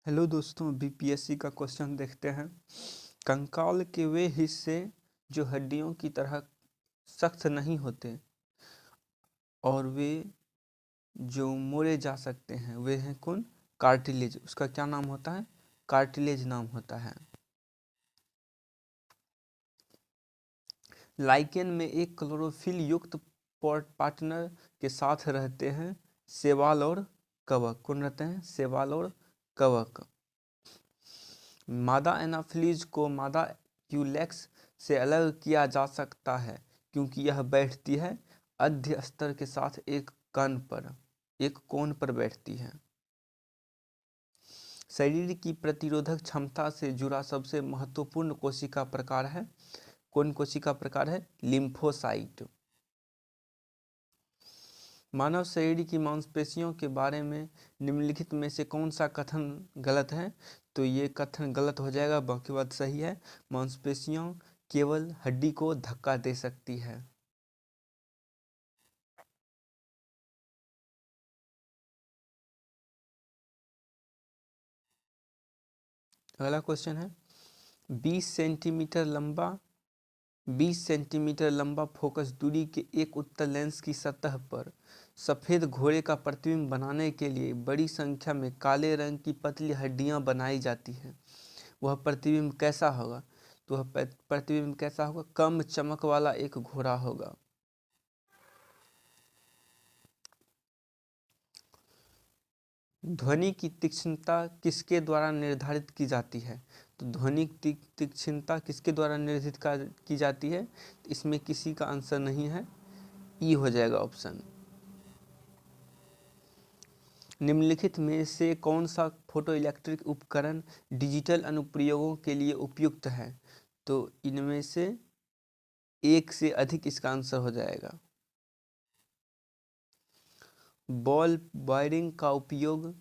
Hello दोस्तों, BPSC का question देखते हैं। कंकाल के वे हिस्से जो हड्डियों की तरह सख्त नहीं होते और वे जो मोड़े जा सकते हैं वे हैं कौन? कार्टिलेज। उसका क्या नाम होता है? कार्टिलेज नाम होता है। लाइकेन में एक क्लोरोफिल युक्त पार्टनर के साथ रहते हैं शैवाल और कवक। कौन रहते हैं? शैवाल और कवक। मादा एनाफिलीज को मादा क्यूलेक्स से अलग किया जा सकता है क्योंकि यह बैठती है अध्य स्तर के साथ एक कोण पर बैठती है। शरीर की प्रतिरोधक क्षमता से जुड़ा सबसे महत्वपूर्ण कोशिका प्रकार है कौन? कोशिका प्रकार है लिम्फोसाइट। मानव शरीर की मांसपेशियों के बारे में निम्नलिखित में से कौन सा कथन गलत है? तो ये कथन गलत हो जाएगा, बाकी बात सही है। मांसपेशियां केवल हड्डी को धक्का दे सकती है। अगला क्वेश्चन है 20 सेंटीमीटर लंबा 20 सेंटीमीटर लंबा फोकस दूरी के एक उत्तल लेंस की सतह पर सफ़ेद घोड़े का प्रतिबिंब बनाने के लिए बड़ी संख्या में काले रंग की पतली हड्डियां बनाई जाती हैं। वह प्रतिबिंब कैसा होगा? तो वह प्रतिबिंब कैसा होगा? कम चमक वाला एक घोड़ा होगा। ध्वनि की तीक्ष्णता किसके द्वारा निर्धारित की जाती है? तो ध्वनि की तीक्ष्णता किसके द्वारा निर्धारित की जाती है? इसमें किसी का आंसर नहीं है, ई हो जाएगा ऑप्शन। निम्नलिखित में से कौन सा फोटो इलेक्ट्रिक उपकरण डिजिटल अनुप्रयोगों के लिए उपयुक्त है? तो इनमें से एक से अधिक इसका आंसर हो जाएगा। बॉल वायरिंग का उपयोग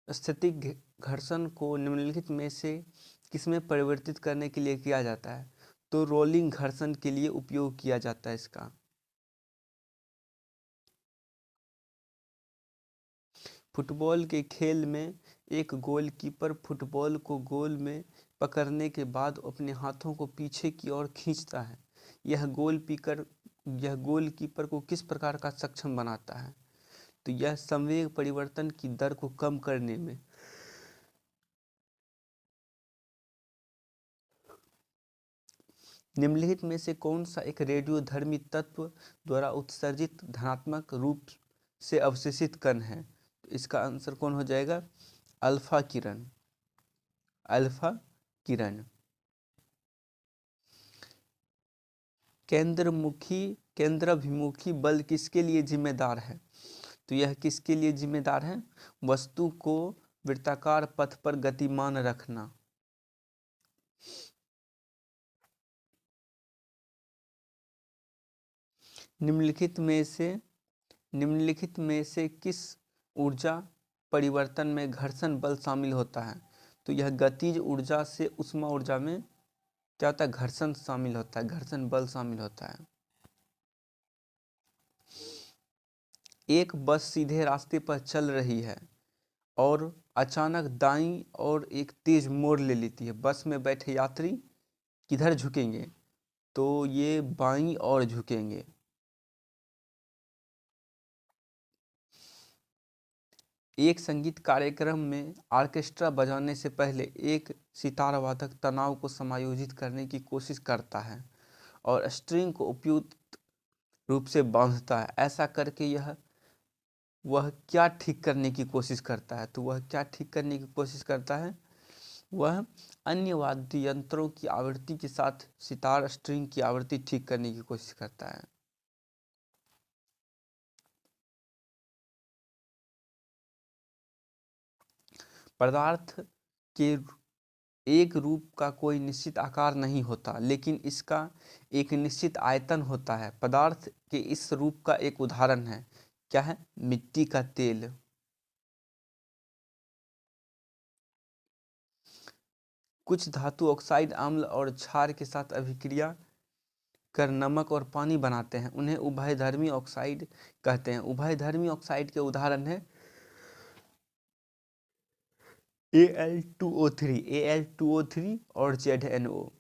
स्थैतिक घर्षण को निम्नलिखित में से किसमें परिवर्तित करने के लिए किया जाता है? तो रोलिंग घर्षण के लिए उपयोग किया जाता है इसका। फुटबॉल के खेल में एक गोलकीपर फुटबॉल को गोल में पकड़ने के बाद अपने हाथों को पीछे की ओर खींचता है। यह गोलकीपर को किस प्रकार का सक्षम बनाता है? तो यह संवेग परिवर्तन की दर को कम करने में। निम्नलिखित में से कौन सा एक रेडियोधर्मी तत्व द्वारा उत्सर्जित धनात्मक रूप से अवशोषित कण है? तो इसका आंसर कौन हो जाएगा? अल्फा किरण। अल्फा किरण। केंद्राभिमुखी बल किसके लिए जिम्मेदार है? तो यह किसके लिए जिम्मेदार है? वस्तु को वृत्ताकार पथ पर गतिमान रखना। निम्नलिखित में से किस ऊर्जा परिवर्तन में घर्षण बल शामिल होता है? तो यह गतिज ऊर्जा से ऊष्मा ऊर्जा में क्या होता है? घर्षण शामिल होता है, घर्षण बल शामिल होता है। एक बस सीधे रास्ते पर चल रही है और अचानक दाईं और एक तेज मोड़ ले लेती है। बस में बैठे यात्री किधर झुकेंगे? तो ये बाईं ओर झुकेंगे। एक संगीत कार्यक्रम में ऑर्केस्ट्रा बजाने से पहले एक सितार वादक तनाव को समायोजित करने की कोशिश करता है और स्ट्रिंग को उपयुक्त रूप से बांधता है। ऐसा करके वह क्या ठीक करने की कोशिश करता है? तो वह क्या ठीक करने की कोशिश करता है? वह अन्य वाद्य यंत्रों की आवृत्ति के साथ सितार स्ट्रिंग की आवृत्ति ठीक करने की कोशिश करता है। पदार्थ के एक रूप का कोई निश्चित आकार नहीं होता, लेकिन इसका एक निश्चित आयतन होता है। पदार्थ के इस रूप का एक उदाहरण है, क्या है? मिट्टी का तेल। कुछ धातु ऑक्साइड अम्ल और क्षार के साथ अभिक्रिया कर नमक और पानी बनाते हैं। उन्हें उभयधर्मी ऑक्साइड कहते हैं। उभयधर्मी ऑक्साइड के उदाहरण है Al2O3 और ZNO।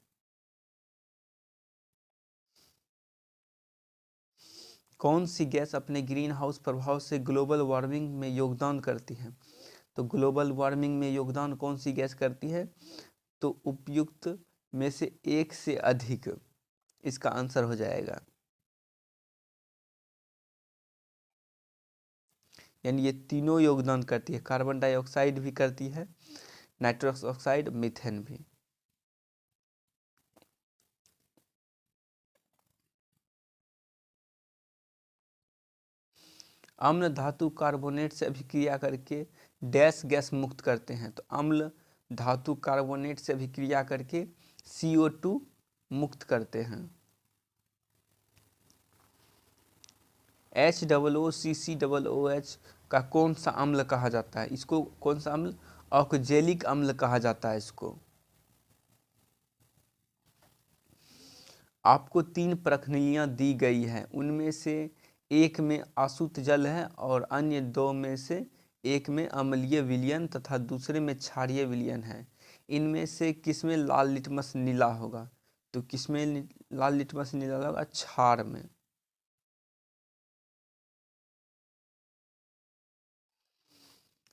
कौन सी गैस अपने ग्रीन हाउस प्रभाव से ग्लोबल वार्मिंग में योगदान करती है? तो ग्लोबल वार्मिंग में योगदान कौन सी गैस करती है? तो उपयुक्त में से एक से अधिक इसका आंसर हो जाएगा। यानी ये तीनों योगदान करती है, कार्बन डाइऑक्साइड भी करती है, नाइट्रस ऑक्साइड, मीथेन भी। अम्ल धातु कार्बोनेट से अभिक्रिया करके डैश गैस मुक्त करते हैं। तो अम्ल धातु कार्बोनेट से अभिक्रिया करके CO2 मुक्त करते हैं। HOOCCOOH का कौन सा अम्ल कहा जाता है? इसको कौन सा अम्ल? ऑक्जेलिक अम्ल कहा जाता है इसको। आपको 3 प्रखंडियाँ दी गई हैं, उनमें से एक में आसुत जल है और अन्य 2 में से एक में अम्लीय विलयन तथा दूसरे में क्षारीय विलयन है। इनमें से किसमें लाल लिटमस नीला होगा? तो किसमें लाल लिटमस नीला होगा? क्षार में।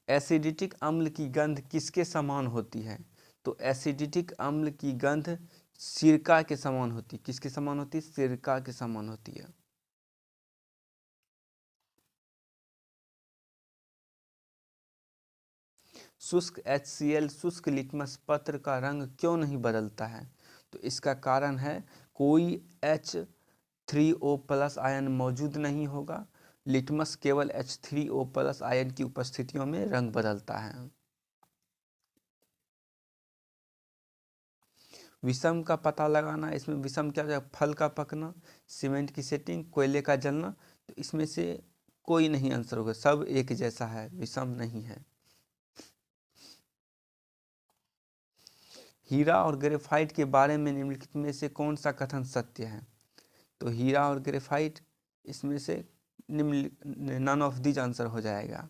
एसिडिक अम्ल की गंध किसके समान होती है? तो एसिडिक अम्ल की गंध सिरका के समान होती है। किसके समान होती है? सिरका के समान होती है। शुष्क HCl शुष्क लिटमस पत्र का रंग क्यों नहीं बदलता है? तो इसका कारण है कोई H3O+ आयन मौजूद नहीं होगा। लिटमस केवल H3O+ आयन की उपस्थितियों में रंग बदलता है। विषम का पता लगाना, इसमें विषम क्या है? फल का पकना, सीमेंट की सेटिंग, कोयले का जलना। तो इसमें से कोई नहीं आंसर होगा, सब एक जैसा है, विषम नहीं है। हीरा और ग्रेफाइट के बारे में निम्नलिखित में से कौन सा कथन सत्य है? तो हीरा और ग्रेफाइट, इसमें से नन ऑफ दीज आंसर हो जाएगा।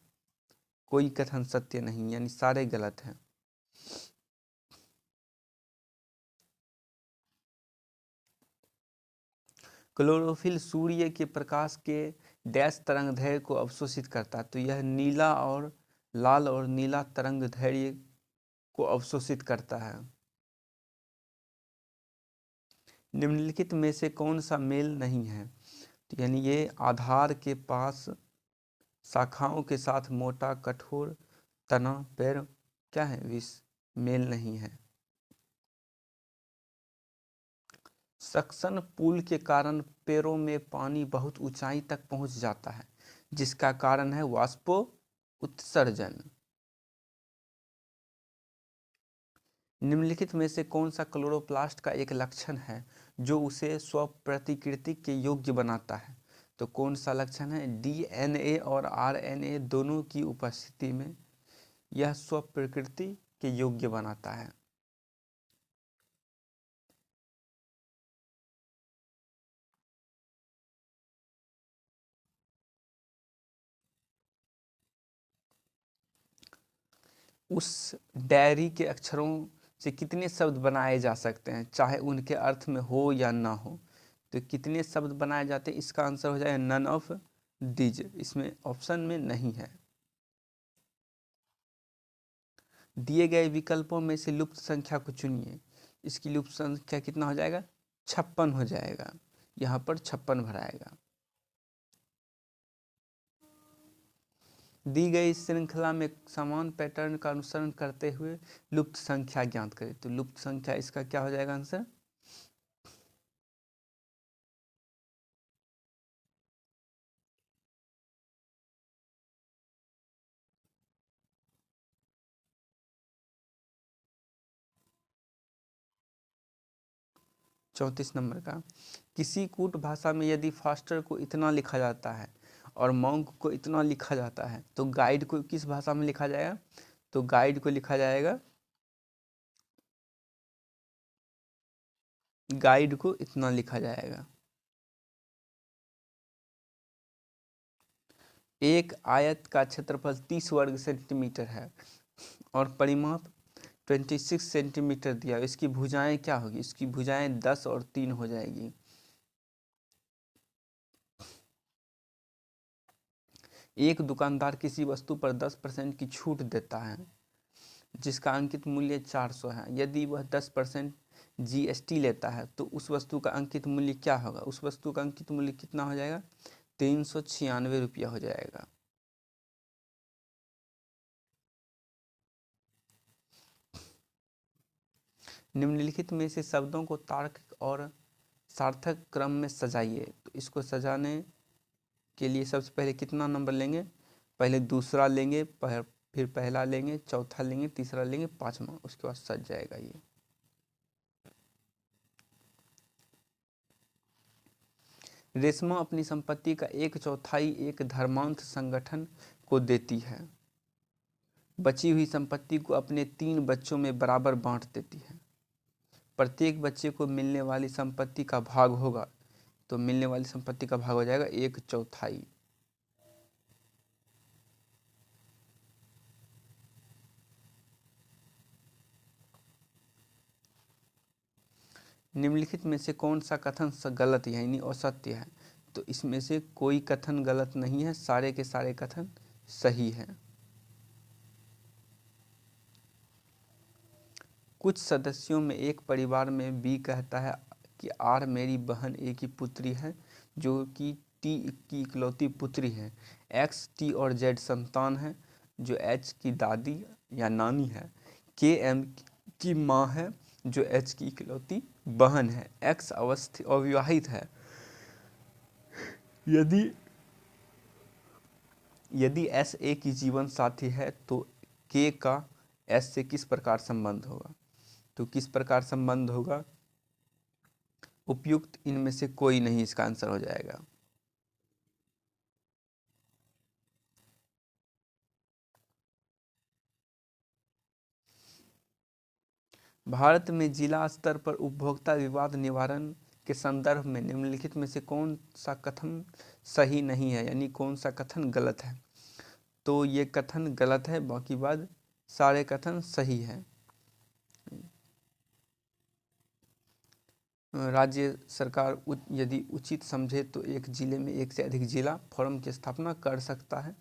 कोई कथन सत्य नहीं, यानी सारे गलत हैं। क्लोरोफिल सूर्य के प्रकाश के डैश तरंग दैर्घ्य को अवशोषित करता है। तो यह नीला और लाल और नीला तरंग दैर्घ्य को अवशोषित करता है। निम्नलिखित में से कौन सा मेल नहीं है? तो यानी ये आधार के पास शाखाओं के साथ मोटा कठोर तना पेड़ क्या है? विष मेल नहीं है। सक्शन पुल के कारण पेड़ों में पानी बहुत ऊंचाई तक पहुंच जाता है, जिसका कारण है वाष्पो उत्सर्जन। निम्नलिखित में से कौन सा क्लोरोप्लास्ट का एक लक्षण है जो उसे स्वप्रतिकृति के योग्य बनाता है? तो कौन सा लक्षण है? DNA और RNA दोनों की उपस्थिति में यह स्वप्रकृति के योग्य बनाता है। उस डायरी के अक्षरों से कितने शब्द बनाए जा सकते हैं, चाहे उनके अर्थ में हो या ना हो? तो कितने शब्द बनाए जाते हैं? इसका आंसर हो जाएगा नन ऑफ दीज, इसमें ऑप्शन में नहीं है। दिए गए विकल्पों में से लुप्त संख्या को चुनिए। इसकी लुप्त संख्या कितना हो जाएगा? 56 हो जाएगा। यहाँ पर 56 भराएगा। दी गई श्रृंखला में समान पैटर्न का अनुसरण करते हुए लुप्त संख्या ज्ञात करें। तो लुप्त संख्या इसका क्या हो जाएगा आंसर? चौंतीस नंबर का। किसी कूट भाषा में यदि फास्टर को इतना लिखा जाता है और मॉन्क को इतना लिखा जाता है, तो गाइड को किस भाषा में लिखा जाएगा? तो गाइड को लिखा जाएगा, गाइड को इतना लिखा जाएगा। एक आयत का क्षेत्रफल 30 वर्ग सेंटीमीटर है, और परिमाप 26 सेंटीमीटर दिया। इसकी भुजाएं क्या होगी? इसकी भुजाएं 10 और 3 हो जाएगी। एक दुकानदार किसी वस्तु पर 10% की छूट देता है जिसका अंकित मूल्य 400 है। यदि वह 10% GST लेता है तो उस वस्तु का अंकित मूल्य क्या होगा? उस वस्तु का अंकित मूल्य कितना हो जाएगा? 396 रुपया हो जाएगा। निम्नलिखित में से शब्दों को तार्किक और सार्थक क्रम में सजाइए। तो इसको सजाने के लिए सबसे पहले कितना नंबर लेंगे? पहले दूसरा लेंगे, फिर पहला लेंगे, चौथा लेंगे, तीसरा लेंगे, पांचवा, उसके बाद सज जाएगा ये। रेशमा अपनी संपत्ति का 1/4 एक धर्मांध संगठन को देती है। बची हुई संपत्ति को अपने 3 बच्चों में बराबर बांट देती है। प्रत्येक बच्चे को मिलने वाली संपत्ति का भाग होगा, तो मिलने वाली संपत्ति का भाग हो जाएगा 1/4। निम्नलिखित में से कौन सा कथन गलत यानी असत्य है? तो इसमें से कोई कथन गलत नहीं है, सारे के सारे कथन सही हैं। कुछ सदस्यों में एक परिवार में बी कहता है कि आर मेरी बहन ए की पुत्री है जो कि टी की इकलौती पुत्री है। एक्स टी और जेड संतान है जो एच की दादी या नानी है। के एम की माँ है जो एच की इकलौती बहन है। एक्स अविवाहित है। यदि एस ए की जीवन साथी है तो के का एस से किस प्रकार संबंध होगा? तो किस प्रकार संबंध होगा? उपयुक्त इनमें से कोई नहीं, इसका आंसर हो जाएगा। भारत में जिला स्तर पर उपभोक्ता विवाद निवारण के संदर्भ में निम्नलिखित में से कौन सा कथन सही नहीं है यानी कौन सा कथन गलत है? तो ये कथन गलत है, बाकी बाद सारे कथन सही है। राज्य सरकार यदि उचित समझे तो एक जिले में एक से अधिक जिला फोरम की स्थापना कर सकता है।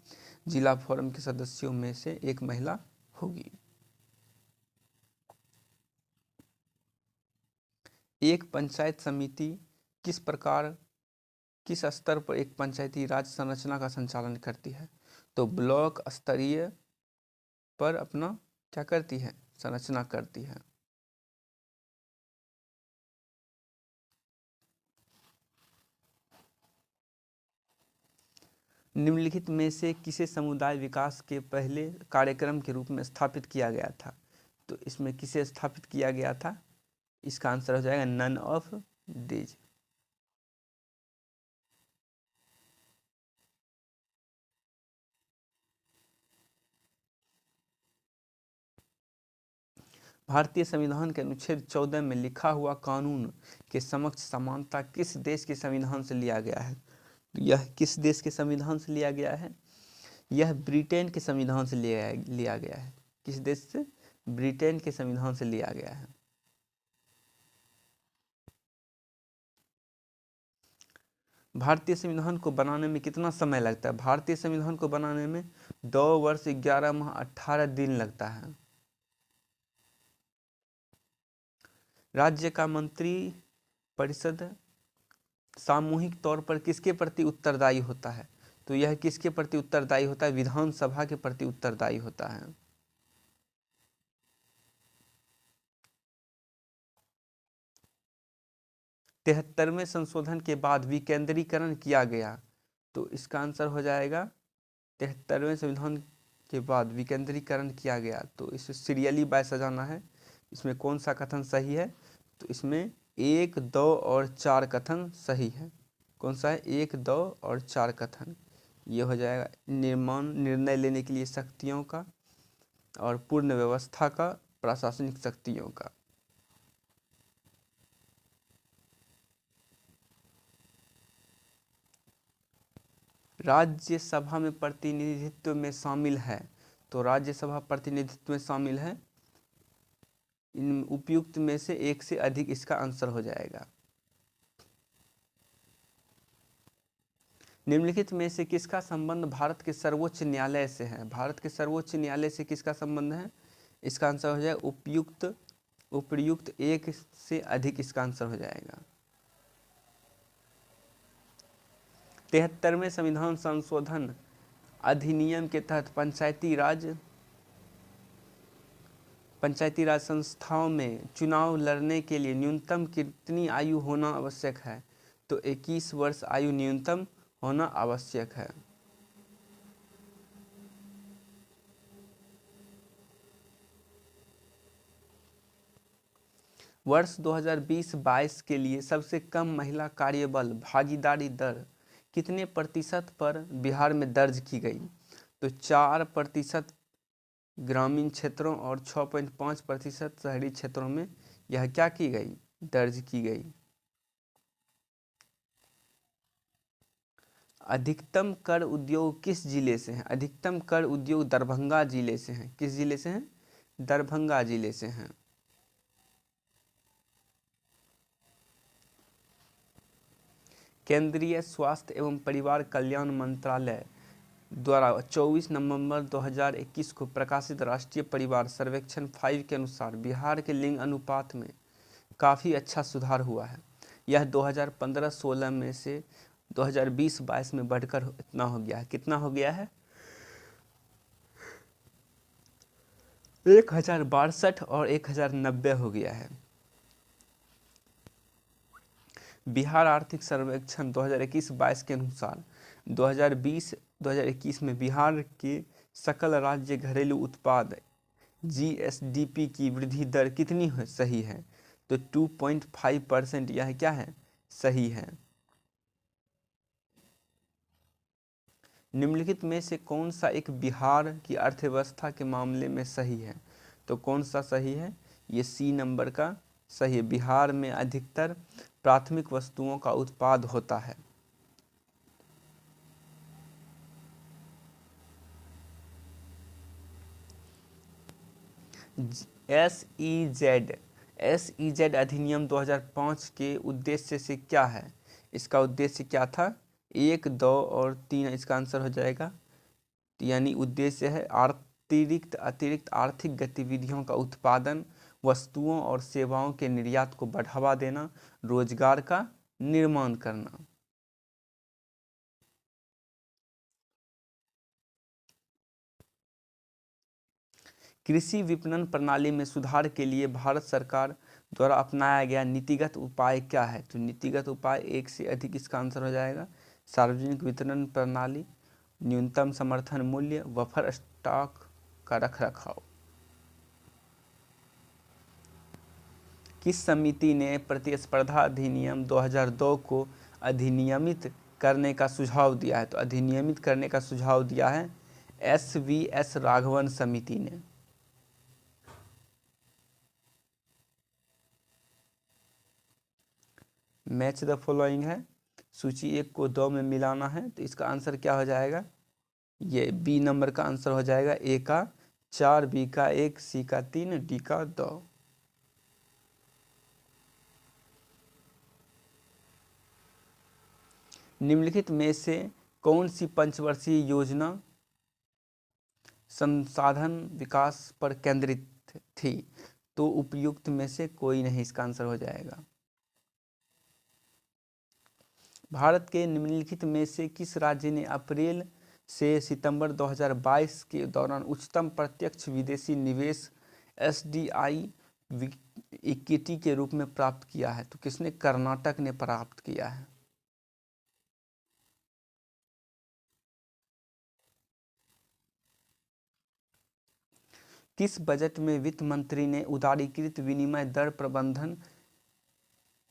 जिला फोरम के सदस्यों में से एक महिला होगी। एक पंचायत समिति किस स्तर पर एक पंचायती राज संरचना का संचालन करती है? तो ब्लॉक स्तरीय पर अपना क्या करती है? संरचना करती है। निम्नलिखित में से किसे समुदाय विकास के पहले कार्यक्रम के रूप में स्थापित किया गया था? तो इसमें किसे स्थापित किया गया था? इसका आंसर हो जाएगा नन ऑफ दीज। भारतीय संविधान के अनुच्छेद 14 में लिखा हुआ कानून के समक्ष समानता किस देश के संविधान से लिया गया है? यह किस देश के संविधान से लिया गया है? यह ब्रिटेन के संविधान से लिया गया है। किस देश से? ब्रिटेन के संविधान से लिया गया है। भारतीय संविधान को बनाने में कितना समय लगता है? भारतीय संविधान को बनाने में 2 वर्ष 11 माह 18 दिन लगता है। राज्य का मंत्री परिषद सामूहिक तौर पर किसके प्रति उत्तरदायी होता है? तो यह किसके प्रति उत्तरदायी होता है? विधानसभा के प्रति उत्तरदायी होता है। तिहत्तरवें संशोधन के बाद विकेंद्रीकरण किया गया, तो इसका आंसर हो जाएगा 73वें संविधान के बाद विकेंद्रीकरण किया गया। तो इसे सीरियली बाय सजाना है। इसमें कौन सा कथन सही है? तो इसमें 1, 2 और 4 कथन सही है। कौन सा है? 1, 2 और 4 कथन। ये हो जाएगा निर्णय लेने के लिए शक्तियों का और पूर्ण व्यवस्था का, प्रशासनिक शक्तियों का। राज्यसभा में प्रतिनिधित्व में शामिल है तो राज्यसभा प्रतिनिधित्व में शामिल है। इन उपयुक्त में से एक से अधिक इसका आंसर हो जाएगा। निम्नलिखित में से किसका संबंध भारत के सर्वोच्च न्यायालय से है? भारत के सर्वोच्च न्यायालय से किसका संबंध है? इसका आंसर हो जाएगा उपर्युक्त एक से अधिक इसका आंसर हो जाएगा। 73वें संविधान संशोधन अधिनियम के तहत पंचायती राज संस्थाओं में चुनाव लड़ने के लिए न्यूनतम कितनी आयु होना आवश्यक है? तो 21 वर्ष आयु न्यूनतम होना आवश्यक है। वर्ष 2020-22 के लिए सबसे कम महिला कार्यबल भागीदारी दर कितने प्रतिशत पर बिहार में दर्ज की गई? तो 4% ग्रामीण क्षेत्रों और 6.5% शहरी क्षेत्रों में यह क्या की गई? दर्ज की गई। अधिकतम कर उद्योग किस जिले से है? अधिकतम कर उद्योग दरभंगा जिले से हैं। किस जिले से हैं? दरभंगा जिले से हैं। केंद्रीय स्वास्थ्य एवं परिवार कल्याण मंत्रालय द्वारा 24 नवंबर 2021 को प्रकाशित राष्ट्रीय परिवार सर्वेक्षण 5 के अनुसार बिहार के लिंग अनुपात में काफ़ी अच्छा सुधार हुआ है। यह 2015-16 में से 2020-22 में बढ़कर इतना हो गया है। कितना हो गया है? 1062 और 1090 हो गया है। बिहार आर्थिक सर्वेक्षण 2021-22 के अनुसार 2020-2021 में बिहार के सकल राज्य घरेलू उत्पाद GSDP की वृद्धि दर कितनी सही है? तो 2.5%। यह क्या है? सही है। निम्नलिखित में से कौन सा एक बिहार की अर्थव्यवस्था के मामले में सही है? तो कौन सा सही है? ये C नंबर का सही है। बिहार में अधिकतर प्राथमिक वस्तुओं का उत्पाद होता है। SEZ अधिनियम 2005 के उद्देश्य से क्या है? इसका उद्देश्य क्या था? 1, 2 और 3 इसका आंसर हो जाएगा। यानी उद्देश्य है अतिरिक्त आर्थिक गतिविधियों का उत्पादन, वस्तुओं और सेवाओं के निर्यात को बढ़ावा देना, रोजगार का निर्माण करना। कृषि विपणन प्रणाली में सुधार के लिए भारत सरकार द्वारा अपनाया गया नीतिगत उपाय क्या है? तो नीतिगत उपाय एक से अधिक इसका आंसर हो जाएगा। सार्वजनिक वितरण प्रणाली, न्यूनतम समर्थन मूल्य, बफर स्टॉक का रखरखाव। किस समिति ने प्रतिस्पर्धा अधिनियम 2002 को अधिनियमित करने का सुझाव दिया है? तो अधिनियमित करने का सुझाव दिया है SVS राघवन समिति ने। मैच द फॉलोइंग है, सूची 1 को 2 में मिलाना है। तो इसका आंसर क्या हो जाएगा? ये B नंबर का आंसर हो जाएगा। A का 4, B का 1, C का 3, D का 2। निम्नलिखित में से कौन सी पंचवर्षीय योजना संसाधन विकास पर केंद्रित थी? तो उपयुक्त में से कोई नहीं इसका आंसर हो जाएगा। भारत के निम्नलिखित में से किस राज्य ने अप्रैल से सितंबर 2022 के दौरान उच्चतम प्रत्यक्ष विदेशी निवेश SDI इक्विटी के रूप में प्राप्त किया है? तो किसने? कर्नाटक ने प्राप्त किया है। किस बजट में वित्त मंत्री ने उदारीकृत विनिमय दर प्रबंधन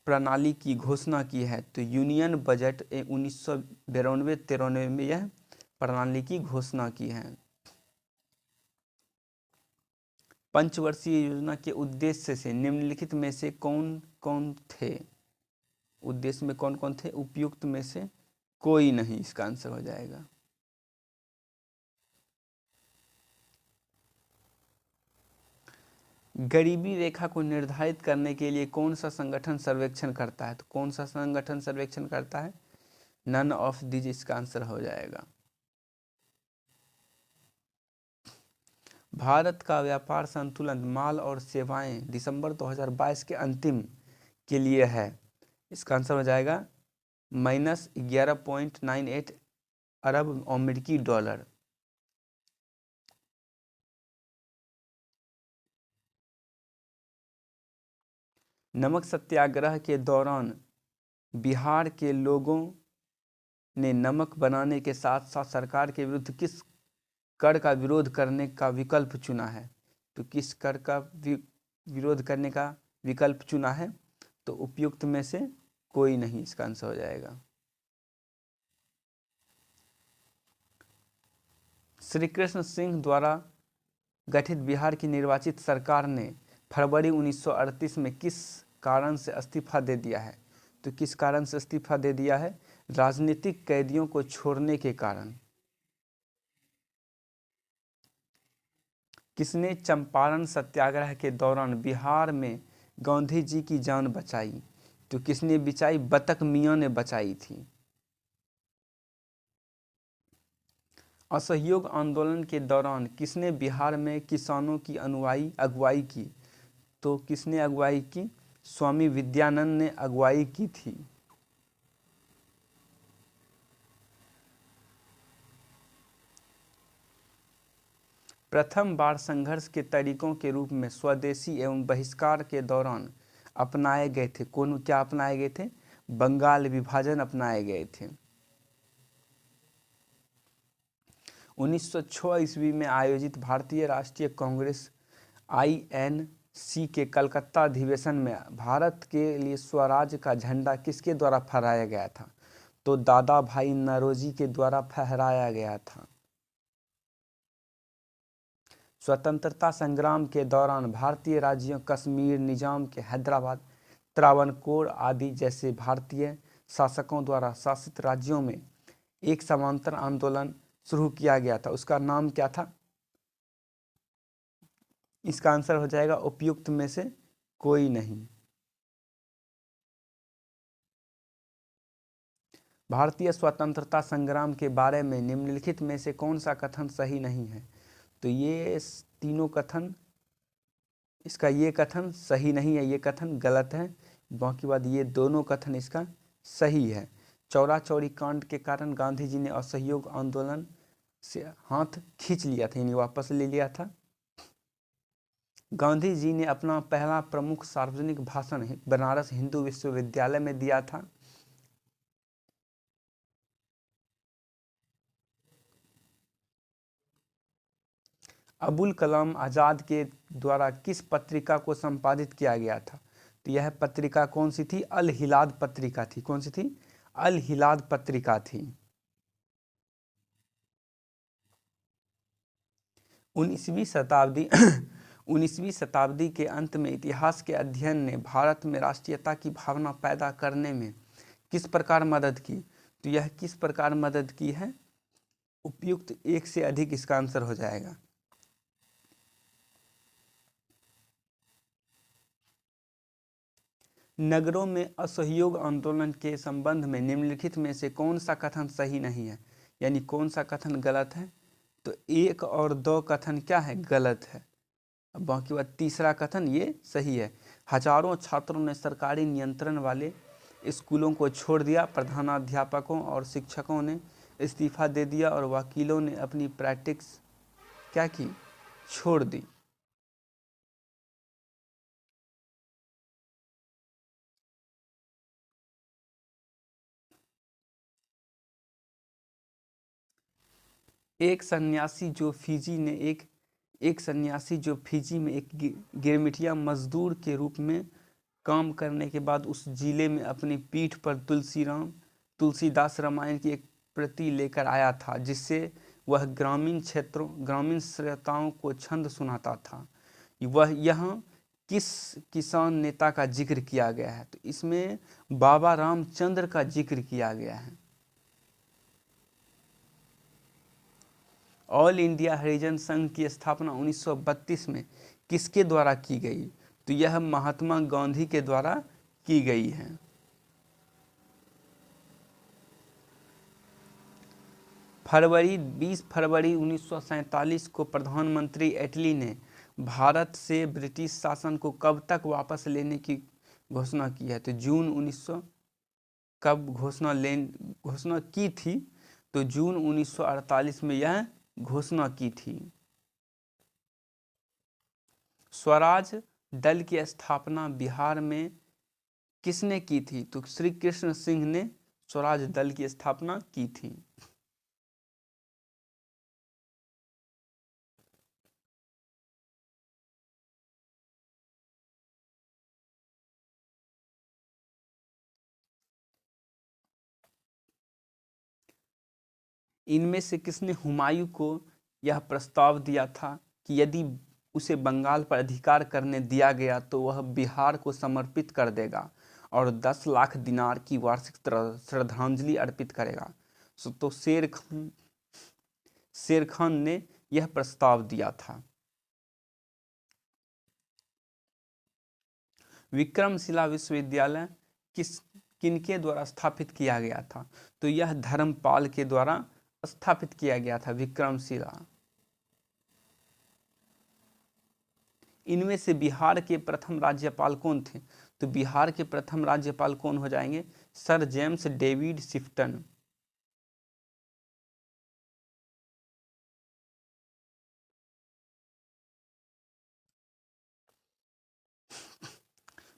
प्रणाली की घोषणा की है? तो यूनियन बजट 1992-93 में यह प्रणाली की घोषणा की है। पंचवर्षीय योजना के उद्देश्य से निम्नलिखित में से कौन कौन थे? उद्देश्य में कौन कौन थे? उपयुक्त में से कोई नहीं इसका आंसर हो जाएगा। गरीबी रेखा को निर्धारित करने के लिए कौन सा संगठन सर्वेक्षण करता है? तो कौन सा संगठन सर्वेक्षण करता है? नन ऑफ दीज इसका आंसर हो जाएगा। भारत का व्यापार संतुलन माल और सेवाएं दिसंबर 2022 के अंतिम के लिए है। इसका आंसर हो जाएगा -11.98 अरब अमेरिकी डॉलर। नमक सत्याग्रह के दौरान बिहार के लोगों ने नमक बनाने के साथ साथ सरकार के विरुद्ध किस कर का विरोध करने का विकल्प चुना है? तो किस कर का विरोध करने का विकल्प चुना है? तो उपयुक्त में से कोई नहीं, इसका आंसर हो जाएगा। श्री कृष्ण सिंह द्वारा गठित बिहार की निर्वाचित सरकार ने फरवरी 1938 में किस कारण से इस्तीफा दे दिया है? तो किस कारण से इस्तीफा दे दिया है? राजनीतिक कैदियों को छोड़ने के कारण। किसने चंपारण सत्याग्रह के दौरान बिहार में गांधी जी की जान बचाई? तो किसने बचाई? बतक मियां ने बचाई थी। असहयोग आंदोलन के दौरान किसने बिहार में किसानों की अगुवाई की? तो किसने अगुवाई की? स्वामी विद्यानंद ने अगुवाई की थी। प्रथम बार संघर्ष के तरीकों के रूप में स्वदेशी एवं बहिष्कार के दौरान अपनाए गए थे। क्या अपनाए गए थे? बंगाल विभाजन अपनाए गए थे। 1906 ईस्वी में आयोजित भारतीय राष्ट्रीय कांग्रेस INC के कलकत्ता अधिवेशन में भारत के लिए स्वराज का झंडा किसके द्वारा फहराया गया था? तो दादा भाई नौरोजी के द्वारा फहराया गया था। स्वतंत्रता संग्राम के दौरान भारतीय राज्यों कश्मीर, निजाम के हैदराबाद, त्रावणकोर आदि जैसे भारतीय शासकों द्वारा शासित राज्यों में एक समांतर आंदोलन शुरू किया गया था। उसका नाम क्या था? इसका आंसर हो जाएगा उपयुक्त में से कोई नहीं। भारतीय स्वतंत्रता संग्राम के बारे में निम्नलिखित में से कौन सा कथन सही नहीं है? तो ये तीनों कथन, इसका ये कथन सही नहीं है, ये कथन गलत है। बाकी बात ये दोनों कथन इसका सही है। चौरा चौरी कांड के कारण गांधी जी ने असहयोग आंदोलन से हाथ खींच लिया था, यानी वापस ले लिया था। गांधी जी ने अपना पहला प्रमुख सार्वजनिक भाषण बनारस हिंदू विश्वविद्यालय में दिया था। अबुल कलाम आज़ाद के द्वारा किस पत्रिका को संपादित किया गया था? तो यह पत्रिका कौन सी थी? अल हिलाद पत्रिका थी। कौन सी थी? अल हिलाद पत्रिका थी। 19वीं शताब्दी के अंत में इतिहास के अध्ययन ने भारत में राष्ट्रीयता की भावना पैदा करने में किस प्रकार मदद की? तो यह किस प्रकार मदद की है? उपयुक्त एक से अधिक इसका आंसर हो जाएगा। नगरों में असहयोग आंदोलन के संबंध में निम्नलिखित में से कौन सा कथन सही नहीं है, यानी कौन सा कथन गलत है? तो 1 और 2 कथन क्या है? गलत है। अब बाकी बात तीसरा कथन ये सही है। हजारों छात्रों ने सरकारी नियंत्रण वाले स्कूलों को छोड़ दिया, प्रधानाध्यापकों और शिक्षकों ने इस्तीफा दे दिया और वकीलों ने अपनी प्रैक्टिस क्या की? छोड़ दी। एक सन्यासी जो फिजी में एक गिरमिटिया मजदूर के रूप में काम करने के बाद उस जिले में अपनी पीठ पर तुलसीदास रामायण की एक प्रति लेकर आया था, जिससे वह ग्रामीण श्रोताओं को छंद सुनाता था। यहाँ किस किसान नेता का जिक्र किया गया है? तो इसमें बाबा रामचंद्र का जिक्र किया गया है। ऑल इंडिया हरिजन संघ की स्थापना 1932 में किसके द्वारा की गई? तो यह महात्मा गांधी के द्वारा की गई है। फरवरी 20 फरवरी 1947 को प्रधानमंत्री एटली ने भारत से ब्रिटिश शासन को कब तक वापस लेने की घोषणा की है? तो जून 1900 कब घोषणा की थी? तो जून 1948 में यह घोषणा की थी। स्वराज दल की स्थापना बिहार में किसने की थी? तो श्री कृष्ण सिंह ने स्वराज दल की स्थापना की थी। इनमें से किसने हुमायूं को यह प्रस्ताव दिया था कि यदि उसे बंगाल पर अधिकार करने दिया गया तो वह बिहार को समर्पित कर देगा और 10 लाख दिनार की वार्षिक श्रद्धांजलि अर्पित करेगा? तो शेर खान ने यह प्रस्ताव दिया था। विक्रमशिला विश्वविद्यालय किनके द्वारा स्थापित किया गया था? तो यह धर्मपाल के द्वारा स्थापित किया गया था विक्रमशिला। इनमें से बिहार के प्रथम राज्यपाल कौन थे? तो बिहार के प्रथम राज्यपाल कौन हो जाएंगे? Sir James David Sifton.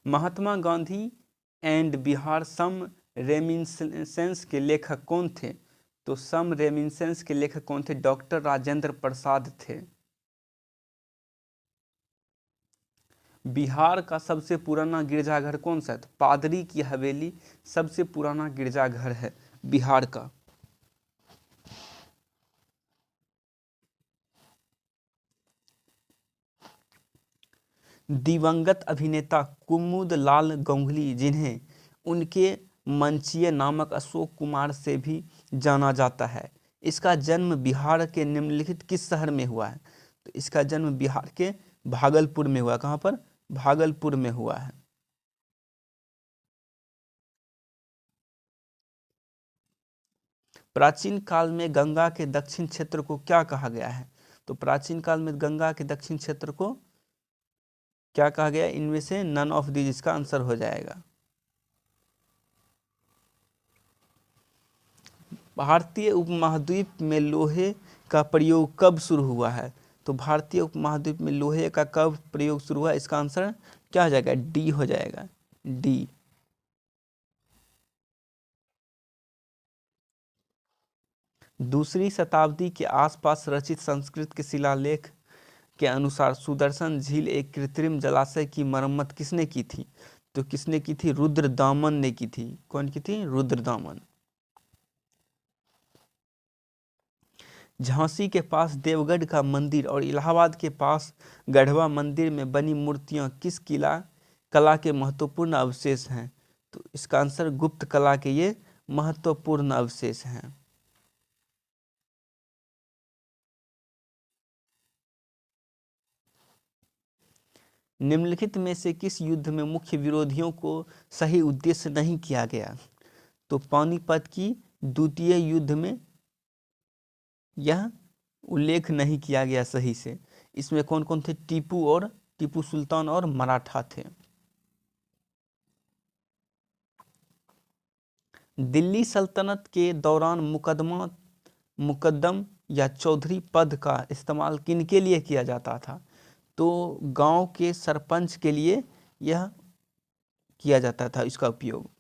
Mahatma Gandhi and Bihar some reminiscence के लेखक कौन थे? तो सम रेमिनिसेंस के लेखक कौन थे? डॉक्टर राजेंद्र प्रसाद थे। बिहार का सबसे पुराना गिरजाघर कौन सा है? तो पादरी की हवेली सबसे पुराना गिरजाघर है बिहार का। दिवंगत अभिनेता कुमुदलाल गांगुली, जिन्हें उनके मंचीय नामक अशोक कुमार से भी जाना जाता है, इसका जन्म बिहार के निम्नलिखित किस शहर में हुआ है? तो इसका जन्म बिहार के भागलपुर में हुआ। कहाँ पर? भागलपुर में हुआ है। प्राचीन काल में गंगा के दक्षिण क्षेत्र को क्या कहा गया है? तो प्राचीन काल में गंगा के दक्षिण क्षेत्र को क्या कहा गया? इनमें से नन ऑफ दीज इसका आंसर हो जाएगा। भारतीय उपमहाद्वीप में लोहे का प्रयोग कब शुरू हुआ है? तो भारतीय उपमहाद्वीप में लोहे का कब प्रयोग शुरू हुआ? इसका आंसर क्या हो जाएगा? डी हो जाएगा, डी। दूसरी शताब्दी के आसपास रचित संस्कृत के शिलालेख के अनुसार सुदर्शन झील एक कृत्रिम जलाशय की मरम्मत किसने की थी? तो किसने की थी? रुद्रदामन ने की थी। कौन की थी? रुद्रदामन। झांसी के पास देवगढ़ का मंदिर और इलाहाबाद के पास गढ़वा मंदिर में बनी मूर्तियां किस कला के महत्वपूर्ण अवशेष हैं? तो इसका आंसर गुप्त कला के ये महत्वपूर्ण अवशेष हैं। निम्नलिखित में से किस युद्ध में मुख्य विरोधियों को सही उद्देश्य नहीं किया गया? तो पानीपत की द्वितीय युद्ध में यह उल्लेख नहीं किया गया सही से। इसमें कौन कौन थे? टीपू सुल्तान और मराठा थे। दिल्ली सल्तनत के दौरान मुकद्दम या चौधरी पद का इस्तेमाल किनके लिए किया जाता था? तो गांव के सरपंच के लिए यह किया जाता था इसका उपयोग।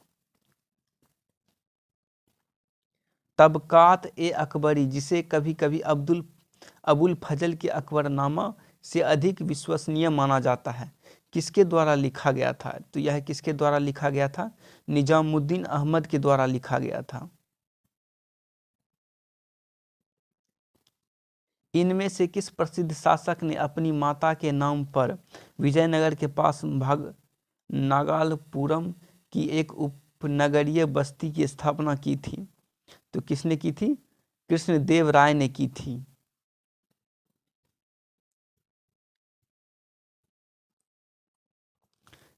तबकात ए अकबरी, जिसे कभी कभी अबुल फजल के अकबरनामा से अधिक विश्वसनीय माना जाता है, किसके द्वारा लिखा गया था? तो यह किसके द्वारा लिखा गया था? निजामुद्दीन अहमद के द्वारा लिखा गया था। इनमें से किस प्रसिद्ध शासक ने अपनी माता के नाम पर विजयनगर के पास नागालपुरम की एक उपनगरीय बस्ती की स्थापना की थी? तो किसने की थी? कृष्णदेव राय ने की थी।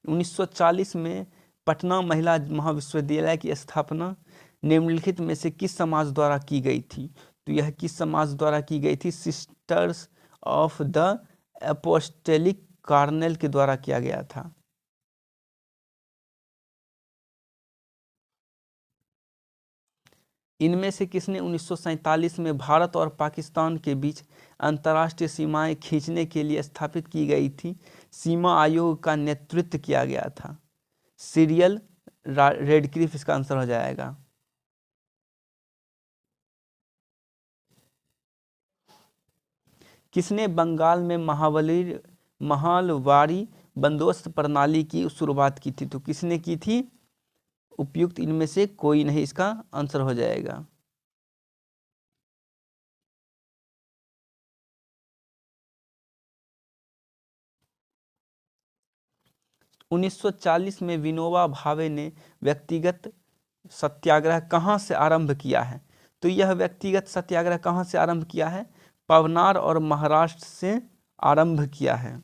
1940 में पटना महिला महाविश्वविद्यालय की स्थापना निम्नलिखित में से किस समाज द्वारा की गई थी? तो यह किस समाज द्वारा की गई थी? Sisters of the apostolic Cornell के द्वारा किया गया था। इनमें से किसने 1947 में भारत और पाकिस्तान के बीच अंतर्राष्ट्रीय सीमाएं खींचने के लिए स्थापित की गई थी सीमा आयोग का नेतृत्व किया गया था? सीरियल रेडक्लिफ इसका आंसर हो जाएगा। किसने बंगाल में महालवाड़ी बंदोबस्त प्रणाली की शुरुआत की थी? तो किसने की थी? उपयुक्त इनमें से कोई नहीं, इसका आंसर हो जाएगा। उन्नीस सौ 40 में विनोबा भावे ने व्यक्तिगत सत्याग्रह कहाँ से आरंभ किया है? तो यह व्यक्तिगत सत्याग्रह कहाँ से आरंभ किया है? पवनार और महाराष्ट्र से आरंभ किया है।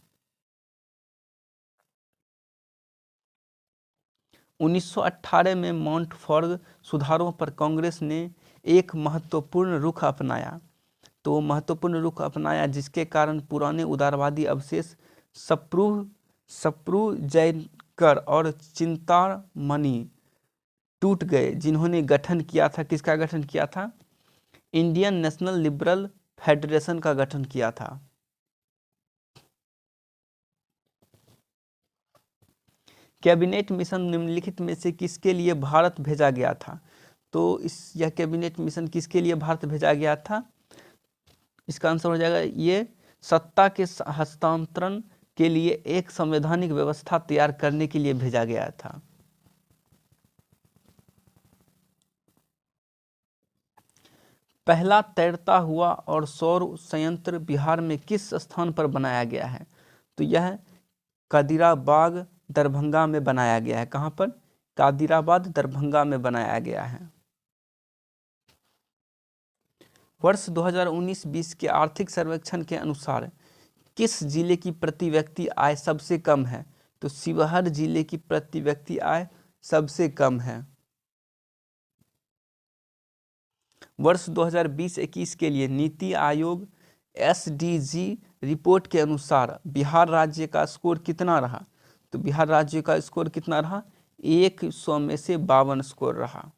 1918 में मॉन्टफोर्ग सुधारों पर कांग्रेस ने एक महत्वपूर्ण रुख अपनाया। तो महत्वपूर्ण रुख अपनाया जिसके कारण पुराने उदारवादी अवशेष सप्रूजैनकर और चिंतामणि टूट गए, जिन्होंने गठन किया था। किसका गठन किया था? इंडियन नेशनल लिबरल फेडरेशन का गठन किया था। कैबिनेट मिशन निम्नलिखित में से किसके लिए भारत भेजा गया था? तो यह कैबिनेट मिशन किसके लिए भारत भेजा गया था? इसका आंसर हो जाएगा ये सत्ता के हस्तांतरण के लिए एक संवैधानिक व्यवस्था तैयार करने के लिए भेजा गया था। पहला तैरता हुआ और सौर संयंत्र बिहार में किस स्थान पर बनाया गया है? तो यह कादिराबाद दरभंगा में बनाया गया है। कहाँ पर? कादिराबाद दरभंगा में बनाया गया है। वर्ष 2019-20 के आर्थिक सर्वेक्षण के अनुसार किस जिले की प्रति व्यक्ति आय सबसे कम है? तो शिवहर जिले की प्रति व्यक्ति आय सबसे कम है। वर्ष 2020-21 के लिए नीति आयोग SDG रिपोर्ट के अनुसार बिहार राज्य का स्कोर कितना रहा? तो बिहार राज्य का स्कोर कितना रहा? 100 में से 52 स्कोर रहा।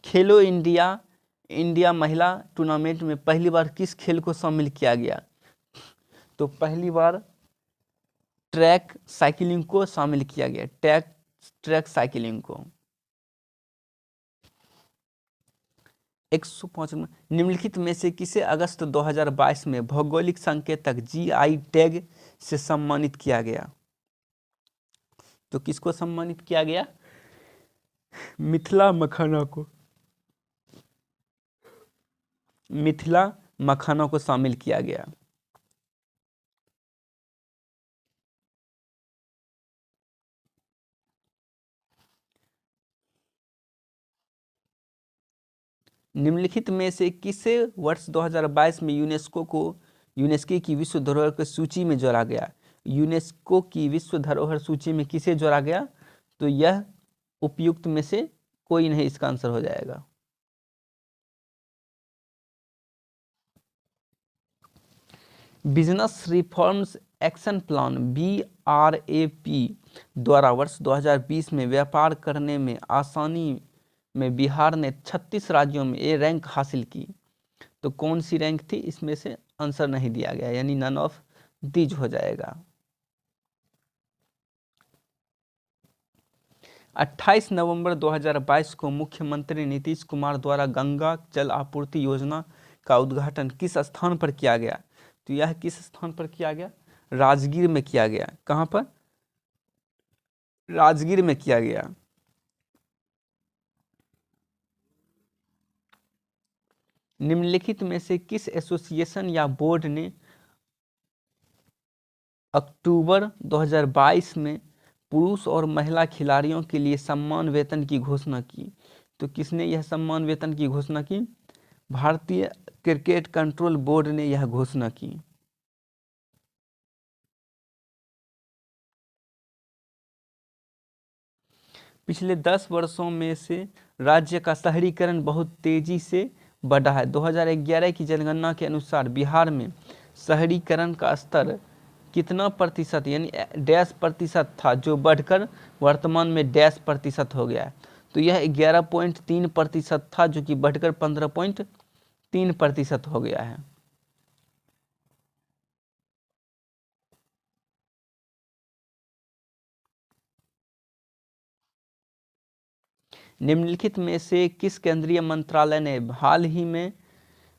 खेलो इंडिया महिला टूर्नामेंट में पहली बार किस खेल को शामिल किया गया? तो पहली बार ट्रैक साइकिलिंग को शामिल किया गया। ट्रैक साइकिलिंग को। 105 निम्नलिखित में से किसे अगस्त 2022 में भौगोलिक संकेतक GI टैग से सम्मानित किया गया? तो किसको सम्मानित किया गया? मिथिला मखाना को शामिल किया गया। निम्नलिखित में से किसे वर्ष 2022 में यूनेस्को की विश्व धरोहर की सूची में जोड़ा गया? यूनेस्को की विश्व धरोहर सूची में किसे जोड़ा गया? तो यह उपयुक्त में से कोई नहीं, इसका आंसर हो जाएगा। Business reforms action plan BRAP द्वारा वर्ष 2020 में व्यापार करने में आसानी में बिहार ने 36 राज्यों में ए रैंक हासिल की। तो कौन सी रैंक थी? इसमें से आंसर नहीं दिया गया, यानी नन ऑफ दीज हो जाएगा। 28 नवंबर 2022 को मुख्यमंत्री नीतीश कुमार द्वारा गंगा जल आपूर्ति योजना का उद्घाटन किस स्थान पर किया गया? तो यह किस स्थान पर किया गया? राजगीर में किया गया। कहाँ पर? राजगीर में किया गया। निम्नलिखित में से किस एसोसिएशन या बोर्ड ने अक्टूबर 2022 में पुरुष और महिला खिलाड़ियों के लिए सम्मान वेतन की घोषणा की? तो किसने यह सम्मान वेतन की घोषणा की? भारतीय क्रिकेट कंट्रोल बोर्ड ने यह घोषणा की। पिछले 10 वर्षों में से राज्य का शहरीकरण बहुत तेजी से बढ़ा है। 2011 की जनगणना के अनुसार बिहार में शहरीकरण का स्तर कितना प्रतिशत यानी डैश प्रतिशत था, जो बढ़कर वर्तमान में डैश प्रतिशत हो गया है। तो यह 11.3% था, जो कि बढ़कर 15.3% हो गया है। निम्नलिखित में से किस केंद्रीय मंत्रालय ने हाल ही में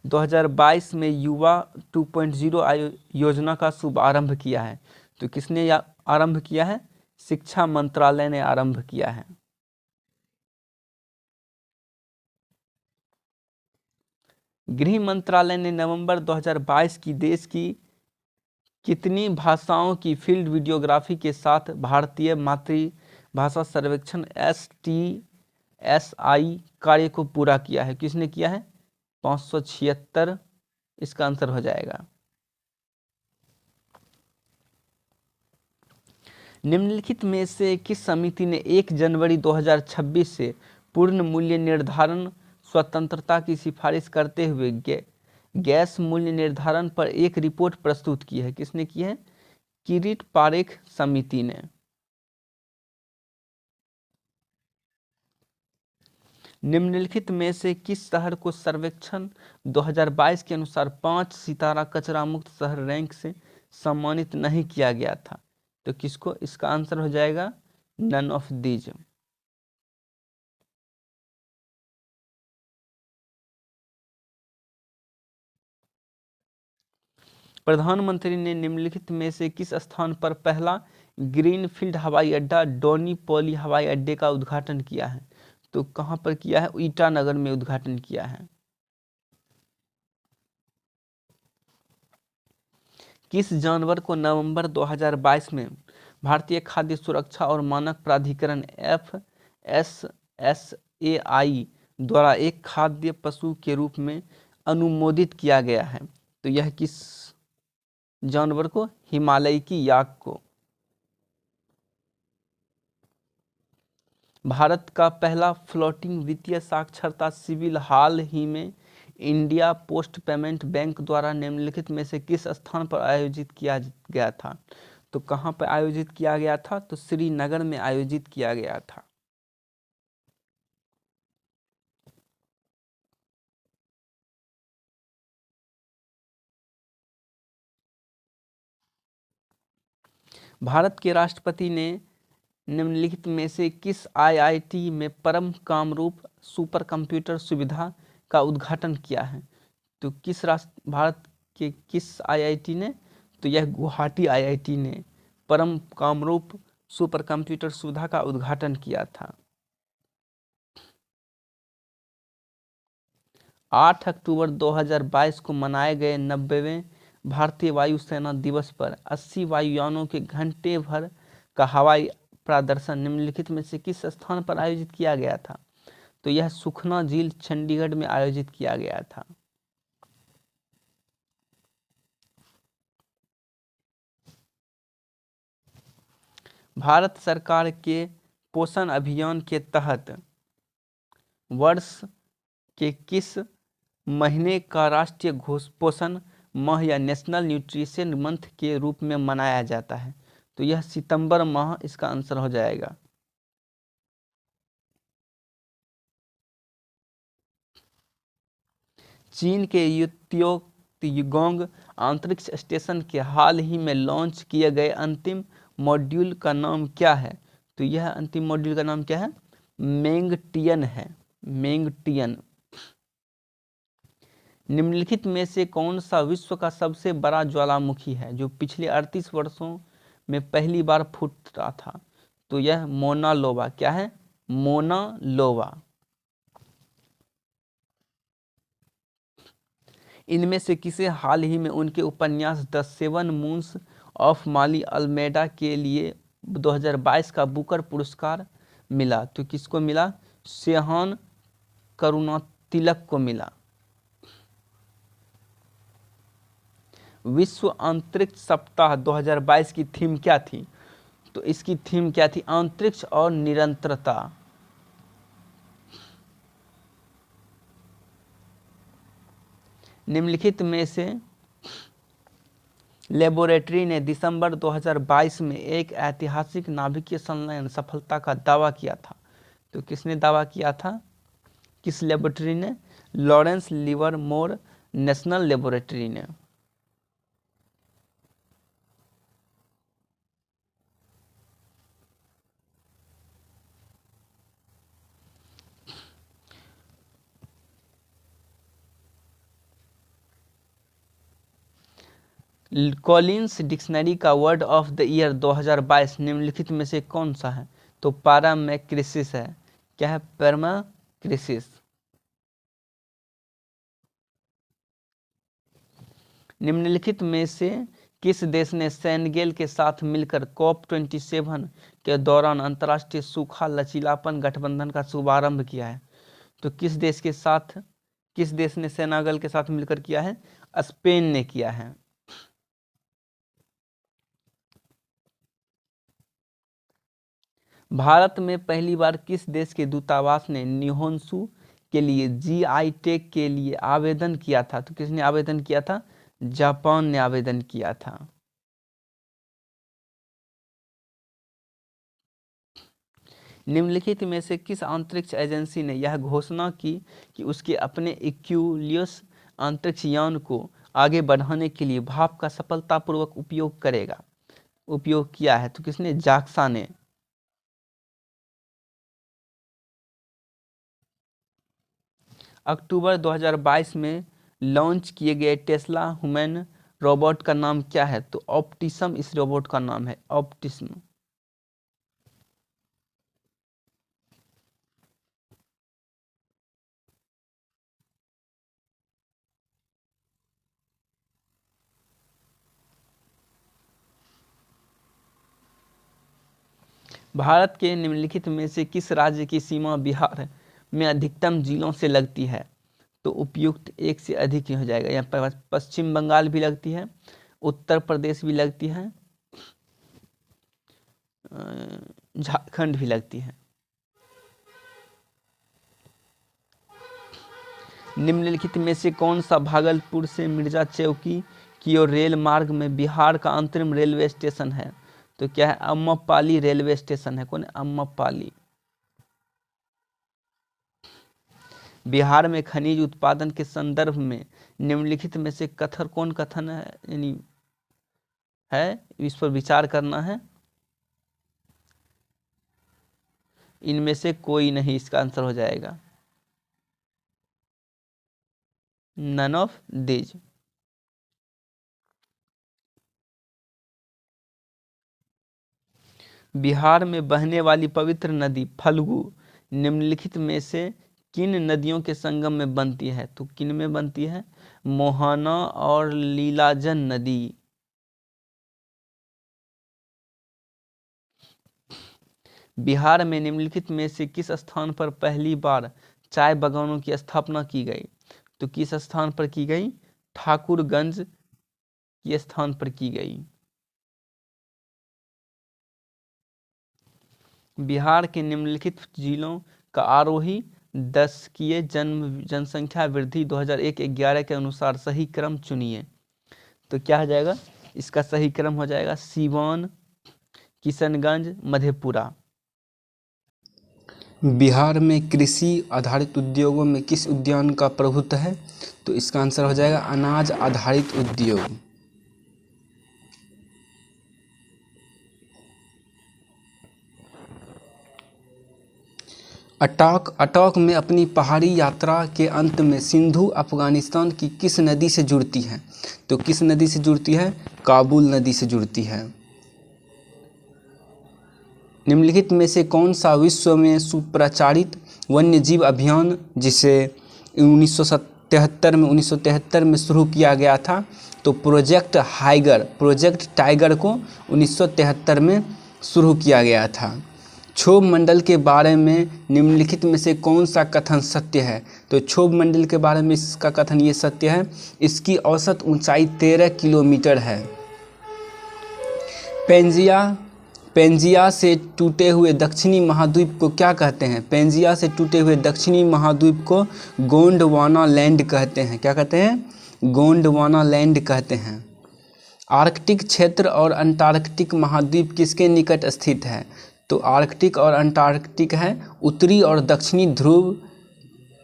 2022 में युवा 2.0 योजना का शुभारंभ किया है? तो किसने आरंभ किया है? शिक्षा मंत्रालय ने आरंभ किया है। गृह मंत्रालय ने नवंबर 2022 की देश की कितनी भाषाओं की फील्ड वीडियोग्राफी के साथ भारतीय मातृभाषा सर्वेक्षण STSI कार्य को पूरा किया है? किसने किया है? 576 इसका आंसर हो जाएगा। निम्नलिखित में से किस समिति ने 1 जनवरी 2026 से पूर्ण मूल्य निर्धारण स्वतंत्रता की सिफारिश करते हुए गैस मूल्य निर्धारण पर एक रिपोर्ट प्रस्तुत की है? किसने की है? किरीट पारेख समिति ने। निम्नलिखित में से किस शहर को सर्वेक्षण 2022 के अनुसार 5 सितारा कचरा मुक्त शहर रैंक से सम्मानित नहीं किया गया था? तो किसको? इसका आंसर हो जाएगा नन ऑफ दीज। प्रधानमंत्री ने निम्नलिखित में से किस स्थान पर पहला ग्रीनफील्ड हवाई अड्डा डोनी पॉली हवाई अड्डे का उद्घाटन किया है? तो कहां पर किया है? ईटानगर में उद्घाटन किया है। किस जानवर को नवंबर 2022 में भारतीय खाद्य सुरक्षा और मानक प्राधिकरण FSSAI द्वारा एक खाद्य पशु के रूप में अनुमोदित किया गया है? तो यह किस जानवर को? हिमालय की याक को। भारत का पहला फ्लोटिंग वित्तीय साक्षरता शिविर हाल ही में इंडिया पोस्ट पेमेंट बैंक द्वारा निम्नलिखित में से किस स्थान पर आयोजित किया गया था? तो कहां पर आयोजित किया गया था? तो श्रीनगर में आयोजित किया गया था। भारत के राष्ट्रपति ने निम्नलिखित में से किस IIT में परम कामरूप सुपर कंप्यूटर सुविधा का उद्घाटन किया है? तो किस भारत के किस IIT ने? तो यह गुवाहाटी IIT ने परम कामरूप सुपर कंप्यूटर सुविधा का उद्घाटन किया था। 8 अक्टूबर 2022 को मनाए गए 90वें भारतीय वायुसेना दिवस पर 80 वायुयानों के घंटे भर का हवाई प्रदर्शन निम्नलिखित में से किस स्थान पर आयोजित किया गया था? तो यह सुखना झील चंडीगढ़ में आयोजित किया गया था। भारत सरकार के पोषण अभियान के तहत वर्ष के किस महीने का राष्ट्रीय पोषण माह या नेशनल न्यूट्रिशन मंथ के रूप में मनाया जाता है? तो यह सितंबर माह इसका आंसर हो जाएगा। चीन के युत्योगोंग अंतरिक्ष स्टेशन के हाल ही में लॉन्च किए गए अंतिम मॉड्यूल का नाम क्या है? तो यह अंतिम मॉड्यूल का नाम क्या है? मेंगटियन है, मेंगटियन। निम्नलिखित में से कौन सा विश्व का सबसे बड़ा ज्वालामुखी है जो पिछले 38 वर्षों में पहली बार फूटा था? तो यह मोना लोवा। क्या है? मोना लोवा। इनमें से किसे हाल ही में उनके उपन्यास the 7 moons of Maali Almeida के लिए 2022 का बुकर पुरस्कार मिला? तो किसको मिला? शेहान करुणातिलक को मिला। विश्व अंतरिक्ष सप्ताह 2022 की थीम क्या थी? तो इसकी थीम क्या थी? अंतरिक्ष और निरंतरता। निम्नलिखित में से लेबोरेटरी ने दिसंबर 2022 में एक ऐतिहासिक नाभिकीय संलयन सफलता का दावा किया था। तो किसने दावा किया था? किस लेबोरेटरी ने? लॉरेंस लिवरमोर नेशनल लेबोरेटरी ने। कॉलिंस डिक्शनरी का वर्ड ऑफ द ईयर 2022 निम्नलिखित में से कौन सा है? तो पैरामेक्रिसिस है। क्या है? पैरामेक्रिसिस। निम्नलिखित में से किस देश ने सेनेगल के साथ मिलकर COP27 के दौरान अंतर्राष्ट्रीय सूखा लचीलापन गठबंधन का शुभारंभ किया है? तो किस देश ने सेनेगल के साथ मिलकर किया है? स्पेन ने किया है। भारत में पहली बार किस देश के दूतावास ने निहोंसू के लिए GI टैग के लिए आवेदन किया था? तो किसने आवेदन किया था? जापान ने आवेदन किया था। निम्नलिखित में से किस अंतरिक्ष एजेंसी ने यह घोषणा की कि उसके अपने एक्यूलियस अंतरिक्ष यान को आगे बढ़ाने के लिए भाप का सफलतापूर्वक उपयोग किया है? तो किसने? जाक्सा ने। अक्टूबर 2022 में लॉन्च किए गए टेस्ला ह्यूमन रोबोट का नाम क्या है? तो ऑप्टिमस इस रोबोट का नाम है, ऑप्टिमस। भारत के निम्नलिखित में से किस राज्य की सीमा बिहार में अधिकतम जिलों से लगती है? तो उपयुक्त एक से अधिक ही हो जाएगा। यहाँ पर पश्चिम बंगाल भी लगती है, उत्तर प्रदेश भी लगती है, झारखंड भी लगती है। निम्नलिखित में से कौन सा भागलपुर से मिर्जा चौकी की ओर रेल मार्ग में बिहार का अंतरिम रेलवे स्टेशन है? तो क्या है? अम्मपाली रेलवे स्टेशन है। कौन है? अम्मपाली। बिहार में खनिज उत्पादन के संदर्भ में निम्नलिखित में से कौन कथन है, यानी है, इस पर विचार करना है। इनमें से कोई नहीं, इसका आंसर हो जाएगा नन ऑफ दीज। बिहार में बहने वाली पवित्र नदी फल्गु निम्नलिखित में से किन नदियों के संगम में बनती है? तो किन में बनती है? मोहना और लीलाजन नदी। बिहार में निम्नलिखित में से किस स्थान पर पहली बार चाय बागानों की स्थापना की गई? तो किस स्थान पर की गई? ठाकुरगंज के स्थान पर की गई। बिहार के निम्नलिखित जिलों का आरोही दशकीय जनसंख्या वृद्धि 2001-11 के अनुसार सही क्रम चुनिए। तो क्या हो जाएगा? इसका सही क्रम हो जाएगा सीवान, किशनगंज, मधेपुरा। बिहार में कृषि आधारित उद्योगों में किस उद्यान का प्रभुत्व है? तो इसका आंसर हो जाएगा अनाज आधारित उद्योग। अटक में अपनी पहाड़ी यात्रा के अंत में सिंधु अफगानिस्तान की किस नदी से जुड़ती है? तो किस नदी से जुड़ती है? काबुल नदी से जुड़ती है। निम्नलिखित में से कौन सा विश्व में सुप्रचारित वन्यजीव अभियान जिसे 1973 में शुरू किया गया था? तो प्रोजेक्ट टाइगर को 1973 में शुरू किया गया था। क्षोभ मंडल के बारे में निम्नलिखित में से कौन सा कथन सत्य है? तो क्षोभ मंडल के बारे में इसका कथन ये सत्य है, इसकी औसत ऊंचाई 13 किलोमीटर है। पेंजिया से टूटे हुए दक्षिणी महाद्वीप को क्या कहते हैं? पेंजिया से टूटे हुए दक्षिणी महाद्वीप को गोंडवाना लैंड कहते हैं। क्या कहते हैं? गोंडवाना लैंड कहते हैं। आर्कटिक क्षेत्र और अंटार्कटिक महाद्वीप किसके निकट स्थित है? तो आर्कटिक और अंटार्कटिक है उत्तरी और दक्षिणी ध्रुव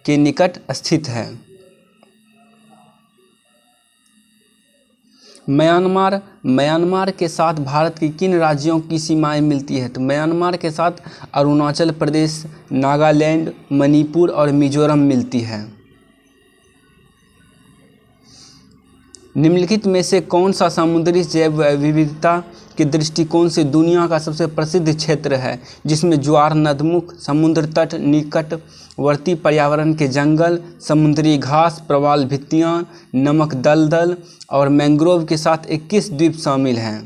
के निकट स्थित है। म्यांमार के साथ भारत की किन राज्यों की सीमाएं मिलती है? तो म्यांमार के साथ अरुणाचल प्रदेश, नागालैंड, मणिपुर और मिजोरम मिलती है। निम्नलिखित में से कौन सा समुद्री जैव विविधता के दृष्टिकोण से दुनिया का सबसे प्रसिद्ध क्षेत्र है, जिसमें ज्वार नदमुख, समुद्र तट, निकटवर्ती पर्यावरण के जंगल, समुद्री घास, प्रवाल भित्तियाँ, नमक दलदल और मैंग्रोव के साथ 21 द्वीप शामिल हैं?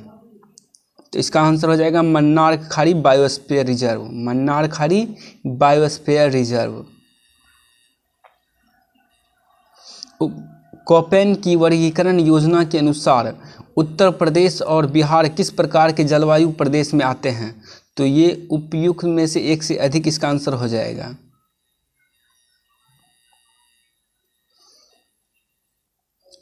तो इसका आंसर हो जाएगा मन्नार खाड़ी बायोस्फीयर रिजर्व। मन्नार खाड़ी बायोस्फीयर रिजर्व। कोपेन की वर्गीकरण योजना के अनुसार उत्तर प्रदेश और बिहार किस प्रकार के जलवायु प्रदेश में आते हैं? तो ये उपयुक्त में से एक से अधिक इसका आंसर हो जाएगा।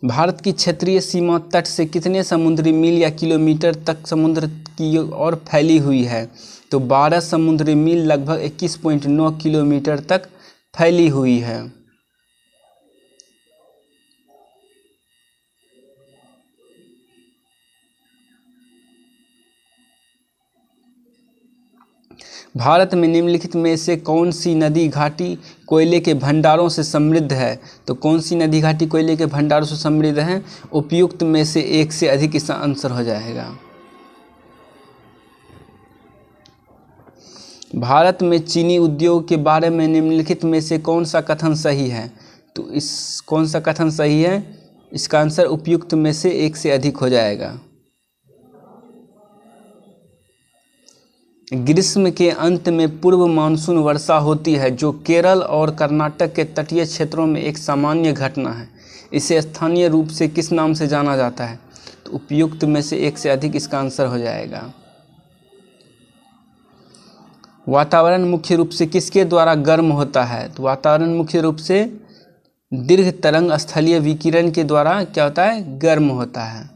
भारत की क्षेत्रीय सीमा तट से कितने समुद्री मील या किलोमीटर तक समुद्र की ओर फैली हुई है? तो 12 समुद्री मील लगभग 21.9 किलोमीटर तक फैली हुई है। भारत में निम्नलिखित में से कौन सी नदी घाटी कोयले के भंडारों से समृद्ध है? तो कौन सी नदी घाटी कोयले के भंडारों से समृद्ध है? उपयुक्त में से एक से अधिक इसका आंसर हो जाएगा। भारत में चीनी उद्योग के बारे में निम्नलिखित में से कौन सा कथन सही है? तो इस कौन सा कथन सही है? इसका आंसर उपयुक्त में से एक से अधिक हो जाएगा। ग्रीष्म के अंत में पूर्व मानसून वर्षा होती है, जो केरल और कर्नाटक के तटीय क्षेत्रों में एक सामान्य घटना है। इसे स्थानीय रूप से किस नाम से जाना जाता है? तो उपयुक्त में से एक से अधिक इसका आंसर हो जाएगा। वातावरण मुख्य रूप से किसके द्वारा गर्म होता है? तो वातावरण मुख्य रूप से दीर्घ तरंग स्थलीय विकिरण के द्वारा क्या होता है? गर्म होता है।